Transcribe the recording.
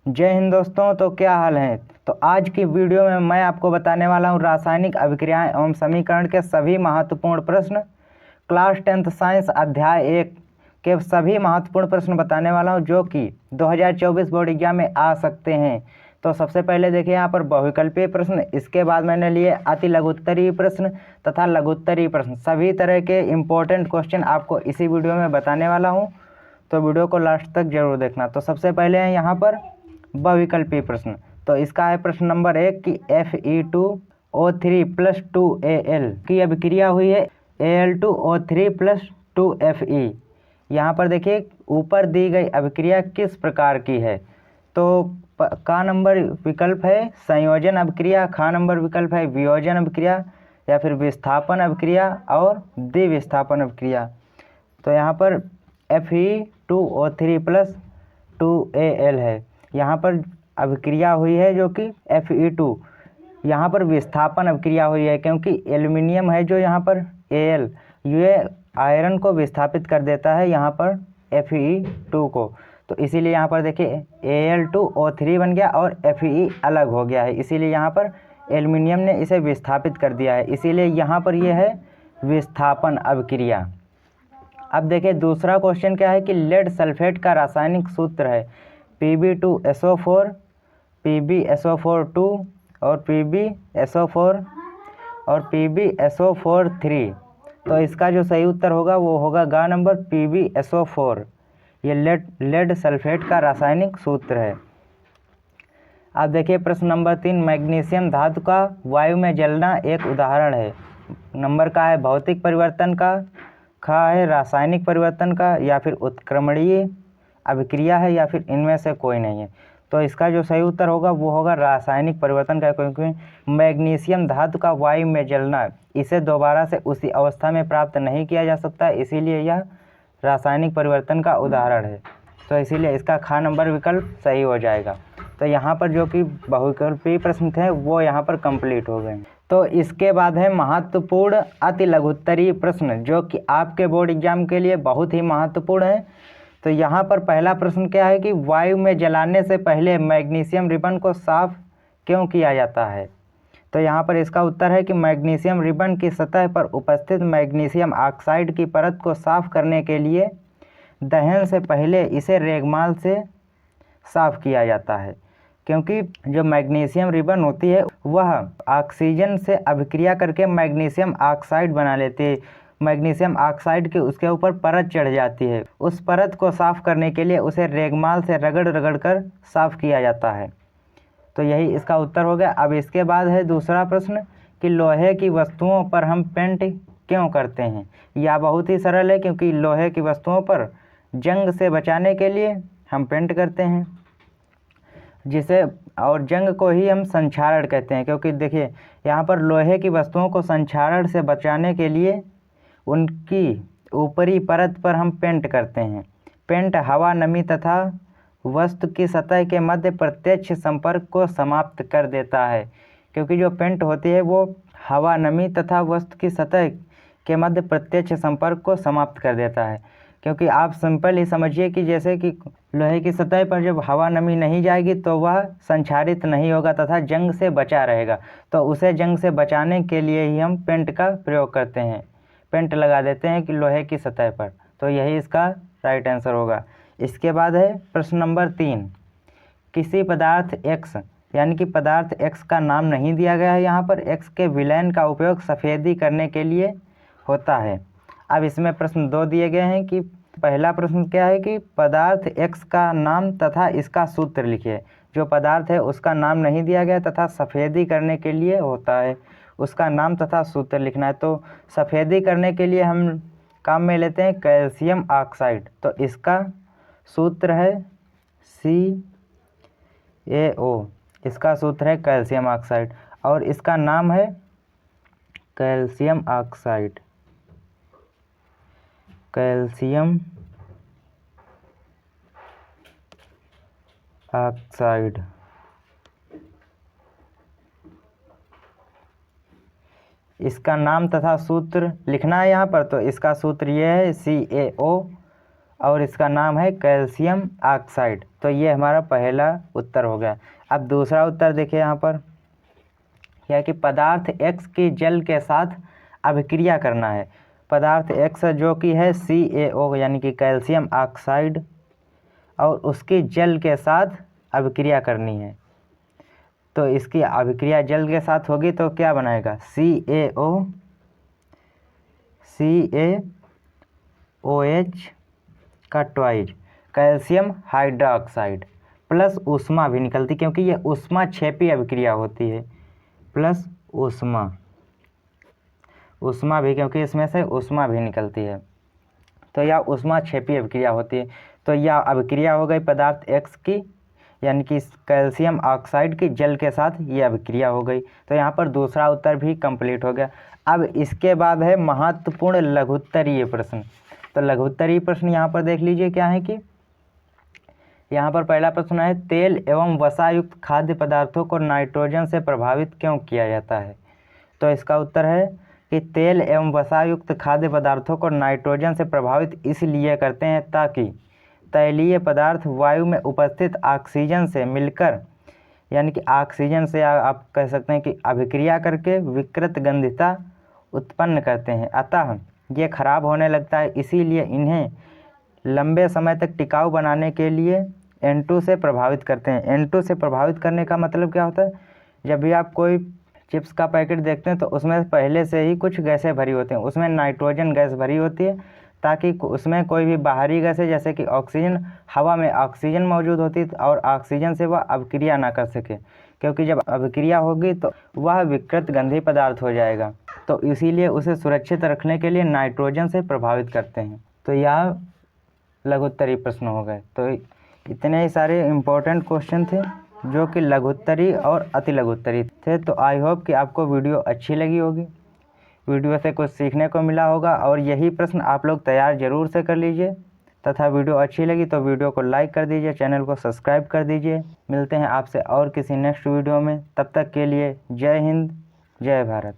जय हिंद दोस्तों। तो क्या हाल है। तो आज की वीडियो में मैं आपको बताने वाला हूं रासायनिक अभिक्रियाएं एवं समीकरण के सभी महत्वपूर्ण प्रश्न। क्लास 10th साइंस अध्याय 1 के सभी महत्वपूर्ण प्रश्न बताने वाला हूं जो कि 2024 बोर्ड एग्जाम में आ सकते हैं। तो सबसे पहले देखिए यहाँ पर बहुविकल्पीय प्रश्न, इसके बाद मैंने लिए अति लघुत्तरीय प्रश्न तथा लघुत्तरीय प्रश्न। सभी तरह के इम्पोर्टेंट क्वेश्चन आपको इसी वीडियो में बताने वाला हूँ, तो वीडियो को लास्ट तक जरूर देखना। तो सबसे पहले है यहाँ पर बहुविकल्पीय प्रश्न। तो इसका है प्रश्न नंबर 1 कि Fe2O3 + 2Al की अभिक्रिया हुई है Al2O3 + 2Fe। यहाँ पर देखिए ऊपर दी गई अभिक्रिया किस प्रकार की है। तो का नंबर विकल्प है संयोजन अभिक्रिया, खा नंबर विकल्प है वियोजन अभिक्रिया या फिर विस्थापन अभिक्रिया और द्विविस्थापन अभिक्रिया। तो यहाँ पर Fe2O3 + 2Al है, यहाँ पर अभिक्रिया हुई है जो कि Fe2। यहाँ पर विस्थापन अभिक्रिया हुई है क्योंकि एल्युमिनियम है जो यहाँ पर Al, ये आयरन को विस्थापित कर देता है यहाँ पर Fe2 को। तो इसीलिए यहाँ पर देखिए Al2O3 बन गया और Fe अलग हो गया है, इसीलिए यहाँ पर एल्युमिनियम ने इसे विस्थापित कर दिया है, इसीलिए यहाँ पर यह है विस्थापन अभिक्रिया। अब देखिए दूसरा क्वेश्चन क्या है कि लेड सल्फेट का रासायनिक सूत्र है Pb2SO4, PbSO4 2 और PbSO4 और PbSO4 3। तो इसका जो सही उत्तर होगा वो होगा गा नंबर PbSO4। ये लेड सल्फेट का रासायनिक सूत्र है। अब देखिए प्रश्न नंबर 3, मैग्नीशियम धातु का वायु में जलना एक उदाहरण है। नंबर का है भौतिक परिवर्तन का, खा है रासायनिक परिवर्तन का या फिर उत्क्रमणीय अभिक्रिया है या फिर इनमें से कोई नहीं है। तो इसका जो सही उत्तर होगा वो होगा रासायनिक परिवर्तन का, क्योंकि मैग्नीशियम धातु का वायु में जलना इसे दोबारा से उसी अवस्था में प्राप्त नहीं किया जा सकता, इसीलिए यह रासायनिक परिवर्तन का उदाहरण है। तो इसीलिए इसका खा नंबर विकल्प सही हो जाएगा। तो यहाँ पर जो कि बहुविकल्पीय प्रश्न थे वो यहाँ पर कंप्लीट हो गए। तो इसके बाद है महत्वपूर्ण अति लघुत्तरीय प्रश्न जो कि आपके बोर्ड एग्जाम के लिए बहुत ही महत्वपूर्ण है। तो यहाँ पर पहला प्रश्न क्या है कि वायु में जलाने से पहले मैग्नीशियम रिबन को साफ क्यों किया जाता है। तो यहाँ पर इसका उत्तर है कि मैग्नीशियम रिबन की सतह पर उपस्थित मैग्नीशियम ऑक्साइड की परत को साफ करने के लिए दहन से पहले इसे रेगमाल से साफ किया जाता है, क्योंकि जो मैग्नीशियम रिबन होती है वह ऑक्सीजन से अभिक्रिया करके मैग्नीशियम ऑक्साइड बना लेती है। मैग्नीशियम ऑक्साइड की उसके ऊपर परत चढ़ जाती है, उस परत को साफ करने के लिए उसे रेगमाल से रगड़ रगड़ कर साफ किया जाता है। तो यही इसका उत्तर हो गया। अब इसके बाद है दूसरा प्रश्न कि लोहे की वस्तुओं पर हम पेंट क्यों करते हैं। यह बहुत ही सरल है, क्योंकि लोहे की वस्तुओं पर जंग से बचाने के लिए हम पेंट करते हैं, जिसे और जंग को ही हम संक्षारण कहते हैं, क्योंकि देखिए यहाँ पर लोहे की वस्तुओं को संक्षारण से बचाने के लिए उनकी ऊपरी परत पर हम पेंट करते हैं। पेंट हवा, नमी तथा वस्तु की सतह के मध्य प्रत्यक्ष संपर्क को समाप्त कर देता है, क्योंकि जो पेंट होती है वो हवा, नमी तथा वस्तु की सतह के मध्य प्रत्यक्ष संपर्क को समाप्त कर देता है। क्योंकि आप सिंपल ही समझिए कि जैसे कि लोहे की सतह पर जब हवा, नमी नहीं जाएगी तो वह संक्षारित नहीं होगा तथा जंग से बचा रहेगा। तो उसे जंग से बचाने के लिए ही हम पेंट का प्रयोग करते हैं, पेंट लगा देते हैं कि लोहे की सतह पर। तो यही इसका राइट आंसर होगा। इसके बाद है प्रश्न नंबर 3, किसी पदार्थ X यानी कि पदार्थ X का नाम नहीं दिया गया है, यहाँ पर X के विलयन का उपयोग सफ़ेदी करने के लिए होता है। अब इसमें प्रश्न 2 दिए गए हैं कि पहला प्रश्न क्या है कि पदार्थ X का नाम तथा इसका सूत्र लिखिए। जो पदार्थ है उसका नाम नहीं दिया गया तथा सफ़ेदी करने के लिए होता है, उसका नाम तथा सूत्र लिखना है। तो सफ़ेदी करने के लिए हम काम में लेते हैं कैल्शियम ऑक्साइड। तो इसका सूत्र है CaO, इसका सूत्र है कैल्शियम ऑक्साइड और इसका नाम है कैल्शियम ऑक्साइड, कैल्शियम ऑक्साइड। इसका नाम तथा सूत्र लिखना है यहाँ पर। तो इसका सूत्र ये है CaO और इसका नाम है कैल्शियम ऑक्साइड। तो ये हमारा पहला उत्तर हो गया। अब दूसरा उत्तर देखिए यहाँ पर, क्या कि पदार्थ X की जल के साथ अभिक्रिया करना है। पदार्थ X जो कि है CaO यानी कि कैल्शियम ऑक्साइड, और उसकी जल के साथ अभिक्रिया करनी है। तो इसकी अभिक्रिया जल के साथ होगी तो क्या बनाएगा, CaOH का ट्वाइज कैल्शियम हाइड्रोक्साइड प्लस ऊष्मा भी निकलती, क्योंकि ये ऊष्मा क्षेपी अभिक्रिया होती है, प्लस ऊष्मा भी, क्योंकि इसमें से ऊष्मा भी निकलती है, तो यह ऊष्मा क्षेपी अभिक्रिया होती है। तो यह अभिक्रिया हो गई पदार्थ X की, यानी कि कैल्शियम ऑक्साइड की जल के साथ ये अभिक्रिया हो गई। तो यहाँ पर दूसरा उत्तर भी कंप्लीट हो गया। अब इसके बाद है महत्वपूर्ण लघुत्तरीय प्रश्न। तो लघुत्तरीय प्रश्न यहाँ पर देख लीजिए क्या है कि यहाँ पर पहला प्रश्न है, तेल एवं वसायुक्त खाद्य पदार्थों को नाइट्रोजन से प्रभावित क्यों किया जाता है। तो इसका उत्तर है कि तेल एवं वसायुक्त खाद्य पदार्थों को नाइट्रोजन से प्रभावित इसलिए करते हैं ताकि तैलीय पदार्थ वायु में उपस्थित ऑक्सीजन से मिलकर, यानी कि ऑक्सीजन से आप कह सकते हैं कि अभिक्रिया करके विकृत गंधिता उत्पन्न करते हैं, अतः ये खराब होने लगता है। इसीलिए इन्हें लंबे समय तक टिकाऊ बनाने के लिए N2 से प्रभावित करते हैं। N2 से प्रभावित करने का मतलब क्या होता है, जब भी आप कोई चिप्स का पैकेट देखते हैं तो उसमें पहले से ही कुछ गैसें भरी होती हैं, उसमें नाइट्रोजन गैस भरी होती है, ताकि उसमें कोई भी बाहरी गैसें जैसे कि ऑक्सीजन, हवा में ऑक्सीजन मौजूद होती है और ऑक्सीजन से वह अभिक्रिया ना कर सके, क्योंकि जब अभिक्रिया होगी तो वह विकृत गंधी पदार्थ हो जाएगा। तो इसीलिए उसे सुरक्षित रखने के लिए नाइट्रोजन से प्रभावित करते हैं। तो यह लघुत्तरीय प्रश्न हो गए। तो इतने ही सारे इम्पोर्टेंट क्वेश्चन थे जो कि लघुत्तरीय और अति लघुत्तरीय थे। तो आई होप कि आपको वीडियो अच्छी लगी होगी, वीडियो से कुछ सीखने को मिला होगा, और यही प्रश्न आप लोग तैयार ज़रूर से कर लीजिए। तथा वीडियो अच्छी लगी तो वीडियो को लाइक कर दीजिए, चैनल को सब्सक्राइब कर दीजिए। मिलते हैं आपसे और किसी नेक्स्ट वीडियो में, तब तक के लिए जय हिंद, जय भारत।